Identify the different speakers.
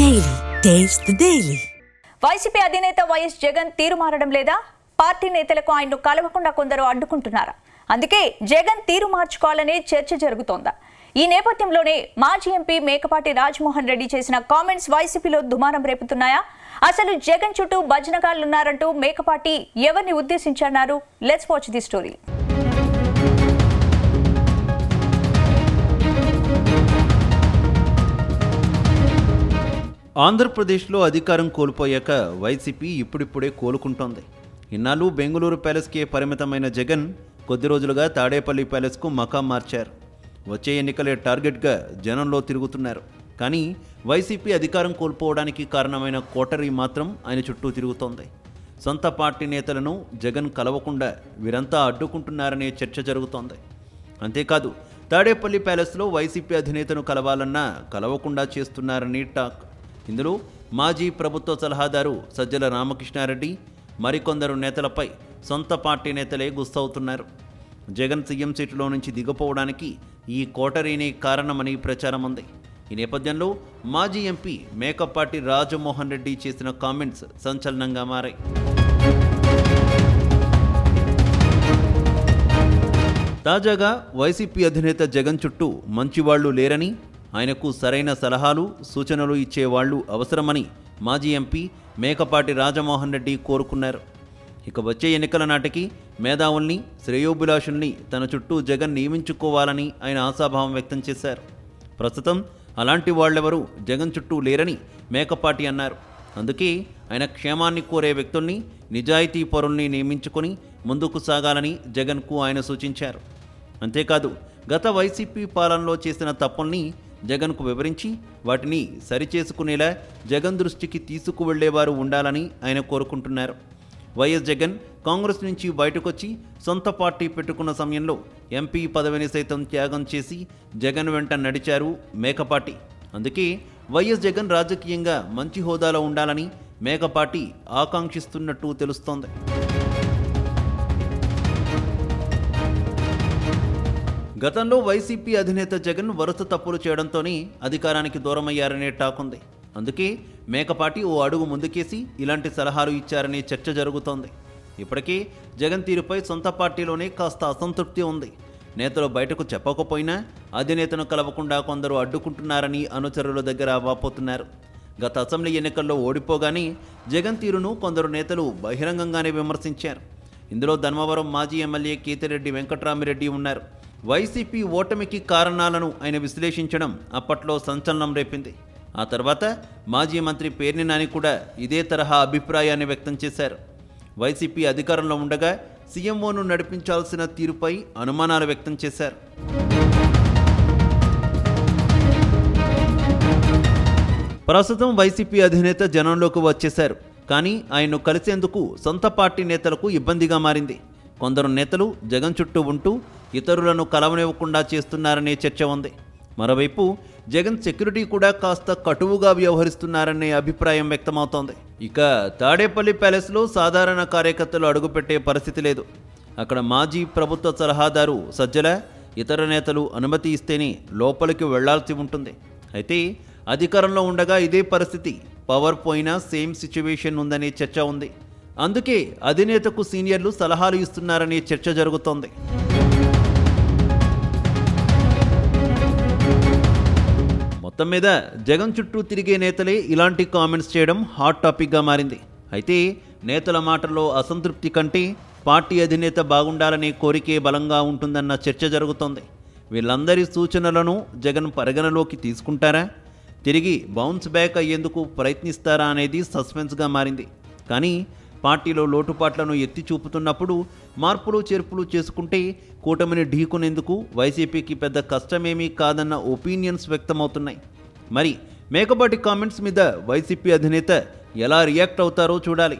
Speaker 1: Daily. Taste the Daily.
Speaker 2: YCP అధినేత YS Jagan తీరు మారడం లేదా? పార్టీ నేతలకు ఆయన్ను కలవకుండా కొందరు అడ్డుకుంటున్నారా? అందుకే జగన్ తీరు మార్చుకోవాలనే చర్చ జరుగుతోందా? ఈ నేపథ్యంలోనే మాజీ ఎంపీ మేకపాటి రాజమోహన్ రెడ్డి చేసిన కామెంట్స్ వైసీపీలో దుమారం రేపుతున్నాయా? అసలు జగన్ చుట్టూ భజనగాళ్లున్నారంటూ మేకపాటి ఎవరిని ఉద్దేశించన్నారు? Let's watch the story.
Speaker 3: ఆంధ్రప్రదేశ్లో అధికారం కోల్పోయాక వైసీపీ ఇప్పుడిప్పుడే కోలుకుంటోంది. ఇన్నాళ్ళు బెంగళూరు ప్యాలెస్కే పరిమితమైన జగన్ కొద్ది రోజులుగా తాడేపల్లి ప్యాలెస్కు మకాం మార్చారు. వచ్చే ఎన్నికలే టార్గెట్గా జనంలో తిరుగుతున్నారు. కానీ వైసీపీ అధికారం కోల్పోవడానికి కారణమైన కోటరీ మాత్రం ఆయన చుట్టూ తిరుగుతోంది. సొంత పార్టీ నేతలను జగన్ కలవకుండా వీరంతా అడ్డుకుంటున్నారనే చర్చ జరుగుతోంది. అంతేకాదు తాడేపల్లి ప్యాలెస్లో వైసీపీ అధినేతను కలవాలన్నా కలవకుండా చేస్తున్నారని టాక్. ఇందులో మాజీ ప్రభుత్వ సలహాదారు సజ్జల రామకృష్ణారెడ్డి మరికొందరు నేతలపై సొంత పార్టీ నేతలే గుస్తవుతున్నారు. జగన్ సీఎం సీటులో నుంచి దిగపోవడానికి ఈ కోటరీనే కారణమని ప్రచారం ఉంది. ఈ నేపథ్యంలో మాజీ ఎంపీ మేకపాటి రాజమోహన్ రెడ్డి చేసిన కామెంట్స్ సంచలనంగా మారాయి. తాజాగా వైసీపీ అధినేత జగన్ చుట్టూ మంచివాళ్లు లేరని, ఆయనకు సరైన సలహాలు సూచనలు ఇచ్చేవాళ్లు అవసరమని మాజీ ఎంపీ మేకపాటి రాజమోహన్ రెడ్డి కోరుకున్నారు. ఇక వచ్చే ఎన్నికల నాటికి మేధావుల్ని శ్రేయోభిలాషుల్ని తన చుట్టూ జగన్ నియమించుకోవాలని ఆయన ఆశాభావం వ్యక్తం చేశారు. ప్రస్తుతం అలాంటి వాళ్లెవరూ జగన్ చుట్టూ లేరని మేకపాటి అన్నారు. అందుకే ఆయన క్షేమాన్ని కోరే వ్యక్తుల్ని, నిజాయితీ పరుల్ని నియమించుకొని ముందుకు సాగాలని జగన్కు ఆయన సూచించారు. అంతేకాదు గత వైసీపీ పాలనలో చేసిన తప్పుల్ని జగన్కు వివరించి వాటిని సరిచేసుకునేలా జగన్ దృష్టికి తీసుకువెళ్లేవారు ఉండాలని ఆయన కోరుకుంటున్నారు. వైఎస్ జగన్ కాంగ్రెస్ నుంచి బయటకొచ్చి సొంత పార్టీ పెట్టుకున్న సమయంలో ఎంపీ పదవిని సైతం త్యాగం చేసి జగన్ వెంట నడిచారు మేకపాటి. అందుకే వైఎస్ జగన్ రాజకీయంగా మంచి హోదాలో ఉండాలని మేకపాటి ఆకాంక్షిస్తున్నట్టు తెలుస్తోంది. గతంలో వైసీపీ అధినేత జగన్ వరుస తప్పులు చేయడంతోనే అధికారానికి దూరమయ్యారనే టాక్ ఉంది. అందుకే మేకపాటి ఓ అడుగు ముందుకేసి ఇలాంటి సలహాలు ఇచ్చారనే చర్చ జరుగుతోంది. ఇప్పటికే జగన్ తీరుపై సొంత పార్టీలోనే కాస్త అసంతృప్తి ఉంది. నేతలు బయటకు చెప్పకపోయినా అధినేతను కలవకుండా కొందరు అడ్డుకుంటున్నారని అనుచరుల దగ్గర వాపోతున్నారు. గత అసెంబ్లీ ఎన్నికల్లో ఓడిపోగానే జగన్ తీరును కొందరు నేతలు బహిరంగంగానే విమర్శించారు. ఇందులో ధర్మవరం మాజీ ఎమ్మెల్యే కేతిరెడ్డి వెంకట్రామిరెడ్డి ఉన్నారు. వైసీపీ ఓటమికి కారణాలను ఆయన విశ్లేషించడం అప్పట్లో సంచలనం రేపింది. ఆ తర్వాత మాజీ మంత్రి పేర్ని నాని కూడా ఇదే తరహా అభిప్రాయాన్ని వ్యక్తం చేశారు. వైసీపీ అధికారంలో ఉండగా సీఎంఓను నడిపించాల్సిన తీరుపై అనుమానాలు వ్యక్తం చేశారు. ప్రస్తుతం వైసీపీ అధినేత జనంలోకి వచ్చేశారు. కానీ ఆయన్ను కలిసేందుకు సొంత పార్టీ నేతలకు ఇబ్బందిగా మారింది. కొందరు నేతలు జగన్ చుట్టూ ఉంటూ ఇతరులను కలవనివ్వకుండా చేస్తున్నారనే చర్చ ఉంది. మరోవైపు జగన్ సెక్యూరిటీ కూడా కాస్త కటువుగా వ్యవహరిస్తున్నారనే అభిప్రాయం వ్యక్తమవుతోంది. ఇక తాడేపల్లి ప్యాలెస్లో సాధారణ కార్యకర్తలు అడుగుపెట్టే పరిస్థితి లేదు. అక్కడ మాజీ ప్రభుత్వ సలహాదారు సజ్జల, ఇతర నేతలు అనుమతి ఇస్తేనే లోపలికి వెళ్లాల్సి ఉంటుంది. అయితే అధికారంలో ఉండగా ఇదే పరిస్థితి, పవర్ పోయినా సేమ్ సిచ్యువేషన్ ఉందనే చర్చ ఉంది. అందుకే అధినేతకు సీనియర్లు సలహాలు ఇస్తున్నారనే చర్చ జరుగుతోంది. మొత్తం మీద జగన్ చుట్టూ తిరిగే నేతలే ఇలాంటి కామెంట్స్ చేయడం హాట్ టాపిక్గా మారింది. అయితే నేతల మాటల్లో అసంతృప్తి కంటే పార్టీ అధినేత బాగుండాలనే కోరికే బలంగా ఉంటుందన్న చర్చ జరుగుతోంది. వీళ్ళందరి సూచనలను జగన్ పరిగణలోకి తీసుకుంటారా, తిరిగి బౌన్స్ బ్యాక్ అయ్యేందుకు ప్రయత్నిస్తారా అనేది సస్పెన్స్గా మారింది. కానీ పార్టీలో లోటుపాట్లను ఎత్తి చూపుతున్నప్పుడు మార్పులు చేర్పులు చేసుకుంటే కూటమిని ఢీకొనేందుకు వైసీపీకి పెద్ద కష్టమేమీ కాదన్న ఒపీనియన్స్ వ్యక్తమవుతున్నాయి. మరి మేకపాటి కామెంట్స్ మీద వైసీపీ అధినేత ఎలా రియాక్ట్ అవుతారో చూడాలి.